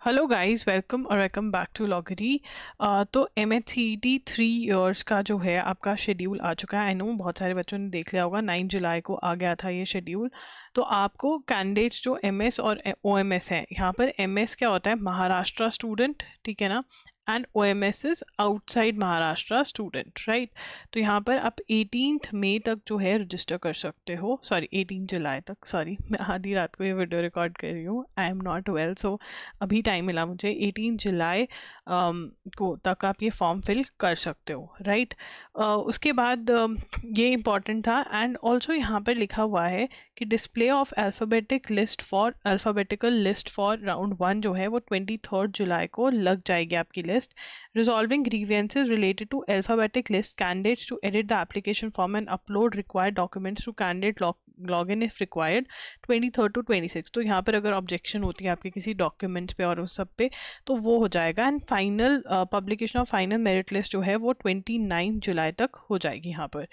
Hello guys, welcome back to लॉगरी। तो MHCET 3 years का जो है आपका शेड्यूल आ चुका है। आई नो बहुत सारे बच्चों ने देख लिया होगा, 9 जुलाई को आ गया था ये शेड्यूल। तो आपको कैंडिडेट्स जो MS और OMS हैं, यहाँ पर MS क्या होता है, महाराष्ट्र स्टूडेंट, ठीक है ना, and OMS is outside Maharashtra student, right. तो यहाँ पर आप 18 मई तक जो है रजिस्टर कर सकते हो, सॉरी 18 जुलाई तक, सॉरी मैं आधी रात को ये वीडियो रिकॉर्ड कर रही हूँ, आई एम नॉट वेल, सो अभी टाइम मिला मुझे। 18 जुलाई को तक आप ये फॉर्म फिल कर सकते हो, राइट। उसके बाद ये इम्पॉर्टेंट था, एंड ऑल्सो यहाँ पर लिखा हुआ है कि display of alphabetical list for round 1 जो है वो 23 जुलाई को लग जाएगी आपकी list. Resolving grievances related to alphabetic list candidates to edit the application form and upload required documents to candidate login if required 23 to 26। तो यहाँ पर अगर ऑब्जेक्शन होती है आपके किसी डॉक्यूमेंट्स पे और उस सब पे, तो वो हो जाएगा। And final publication of final merit list जो है वो 29 जुलाई तक हो जाएगी यहाँ पर,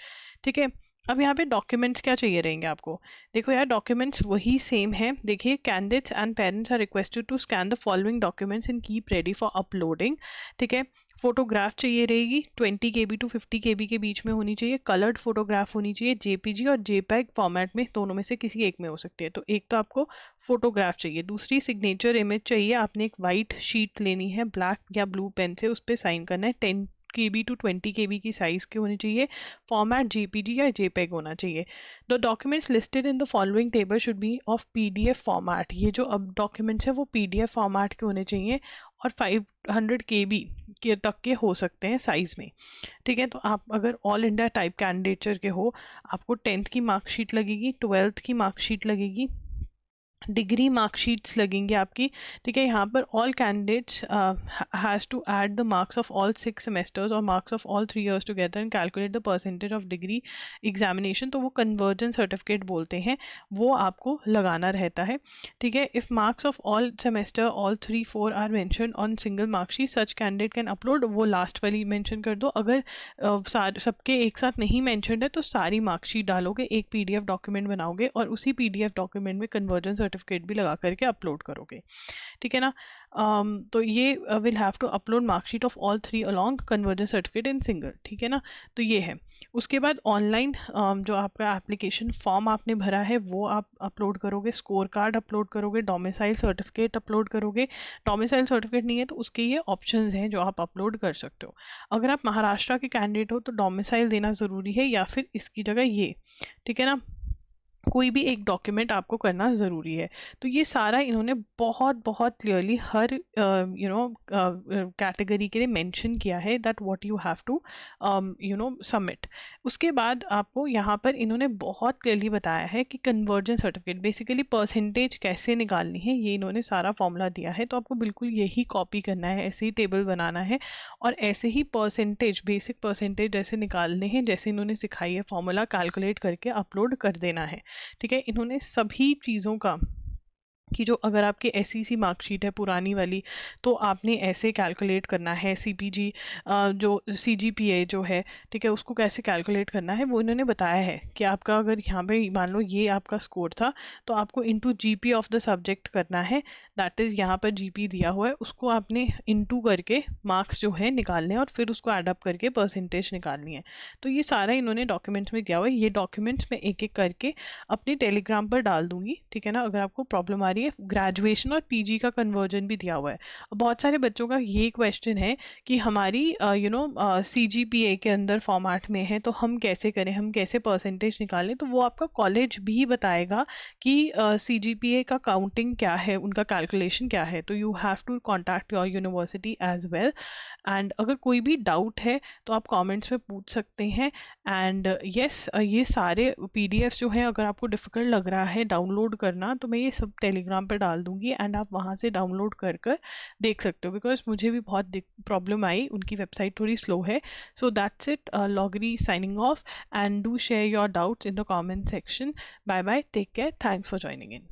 ठीक है। अब यहाँ पे डॉक्यूमेंट्स क्या चाहिए रहेंगे आपको। देखो यार, डॉक्यूमेंट्स वही सेम है। देखिए, candidates and parents are requested to scan the following documents and keep ready for uploading, ठीक है। फोटोग्राफ चाहिए रहेगी, 20 KB to 50 KB के बीच में होनी चाहिए। कलर्ड फोटोग्राफ होनी चाहिए, JPG और JPEG फॉर्मेट में, दोनों में से किसी एक में हो सकती है। तो एक तो आपको फोटोग्राफ चाहिए, दूसरी सिग्नेचर इमेज चाहिए। आपने एक वाइट शीट लेनी है, ब्लैक या ब्लू पेन से उस पर साइन करना है। 10 KB to 20 KB की साइज की होनी चाहिए। फॉर्मेट JPG या JPEG होना चाहिए। The documents listed in the following table should be of PDF format. ये जो अब डॉक्यूमेंट्स है वो PDF फॉर्मेट के होने चाहिए और 500 KB के तक के हो सकते हैं साइज में, ठीक है। तो आप अगर ऑल इंडिया टाइप कैंडिडेचर के हो, आपको 10th की मार्कशीट लगेगी, 12th की मार्कशीट लगेगी, डिग्री मार्कशीट्स लगेंगे आपकी, ठीक है। यहाँ पर all candidates has to add the marks of all 6 semesters और marks of all 3 years together and calculate the percentage of degree examination. तो वो कन्वर्जन सर्टिफिकेट बोलते हैं, वो आपको लगाना रहता है, ठीक है। If marks of all semester all 3-4 are mention on single marksheet such candidate can upload, वो लास्ट वाली मेंशन कर दो। अगर सबके एक साथ नहीं मेंशन है तो सारी मार्कशीट डालोगे, एक PDF डॉक्यूमेंट बनाओगे और उसी PDF डॉक्यूमेंट में कन्वर्जन सर्टिफिकेट भी लगा करके अपलोड करोगे, ठीक है ना। तो ये will have to upload marksheet of all 3 along conversion certificate in single, ठीक है ना। तो ये है। उसके बाद ऑनलाइन जो आपका एप्लीकेशन फॉर्म आपने भरा है वो आप अपलोड करोगे, स्कोर कार्ड अपलोड करोगे, डोमिसाइल सर्टिफिकेट अपलोड करोगे। डोमिसाइल सर्टिफिकेट नहीं है तो उसके ये ऑप्शंस हैं जो आप अपलोड कर सकते हो। अगर आप महाराष्ट्र के कैंडिडेट हो तो डोमिसाइल देना ज़रूरी है, या फिर इसकी जगह ये, ठीक है ना, कोई भी एक डॉक्यूमेंट आपको करना ज़रूरी है। तो ये सारा इन्होंने बहुत बहुत क्लियरली हर कैटेगरी के लिए मेंशन किया है that what you have to submit. उसके बाद आपको यहाँ पर इन्होंने बहुत क्लियरली बताया है कि कन्वर्जन सर्टिफिकेट बेसिकली परसेंटेज कैसे निकालनी है, ये इन्होंने सारा फॉर्मूला दिया है। तो आपको बिल्कुल यही कॉपी करना है, ऐसे ही टेबल बनाना है और ऐसे ही परसेंटेज, बेसिक परसेंटेज जैसे निकालने हैं, जैसे इन्होंने सिखाई है फॉर्मूला, कैलकुलेट करके अपलोड कर देना है, ठीक है। इन्होंने सभी चीज़ों का कि जो अगर आपकी SEC मार्कशीट है पुरानी वाली, तो आपने ऐसे कैलकुलेट करना है। CPG जो CGPA जो है, ठीक है, उसको कैसे कैलकुलेट करना है वो इन्होंने बताया है कि आपका अगर यहाँ पे मान लो ये आपका स्कोर था तो आपको into GP of the subject करना है, दैट इज़ यहाँ पर GP दिया हुआ है, उसको आपने इंटू करके मार्क्स जो है निकालने हैं और फिर उसको एडअप करके परसेंटेज निकालनी है। तो ये सारा इन्होंने डॉक्यूमेंट्स में दिया हुआ है। ये डॉक्यूमेंट्स मैं एक एक करके अपने टेलीग्राम पर डाल दूंगी, ठीक है ना, अगर आपको प्रॉब्लम आ रही है। ग्रेजुएशन और PG का कन्वर्जन भी दिया हुआ है। बहुत सारे बच्चों का ये क्वेश्चन है कि हमारी CGPA के अंदर फॉर्मेट में है तो हम कैसे करें, हम कैसे परसेंटेज निकालें। तो वो आपका कॉलेज भी बताएगा कि CGPA का काउंटिंग क्या है, उनका कैलकुलेशन क्या है। तो you have to contact your university as well. And अगर कोई भी डाउट है तो आप कमेंट्स में पूछ सकते हैं। एंड यस, ये सारे PDFs जो हैं, अगर आपको डिफ़िकल्ट लग रहा है डाउनलोड करना, तो मैं ये सब टेलीग्राम पे डाल दूंगी एंड आप वहाँ से डाउनलोड कर कर देख सकते हो। बिकॉज मुझे भी बहुत प्रॉब्लम आई, उनकी वेबसाइट थोड़ी स्लो है। सो दैट्स इट, लॉगरी signing off, and do share your doubts in the comment section. Bye bye, take care, thanks for joining in.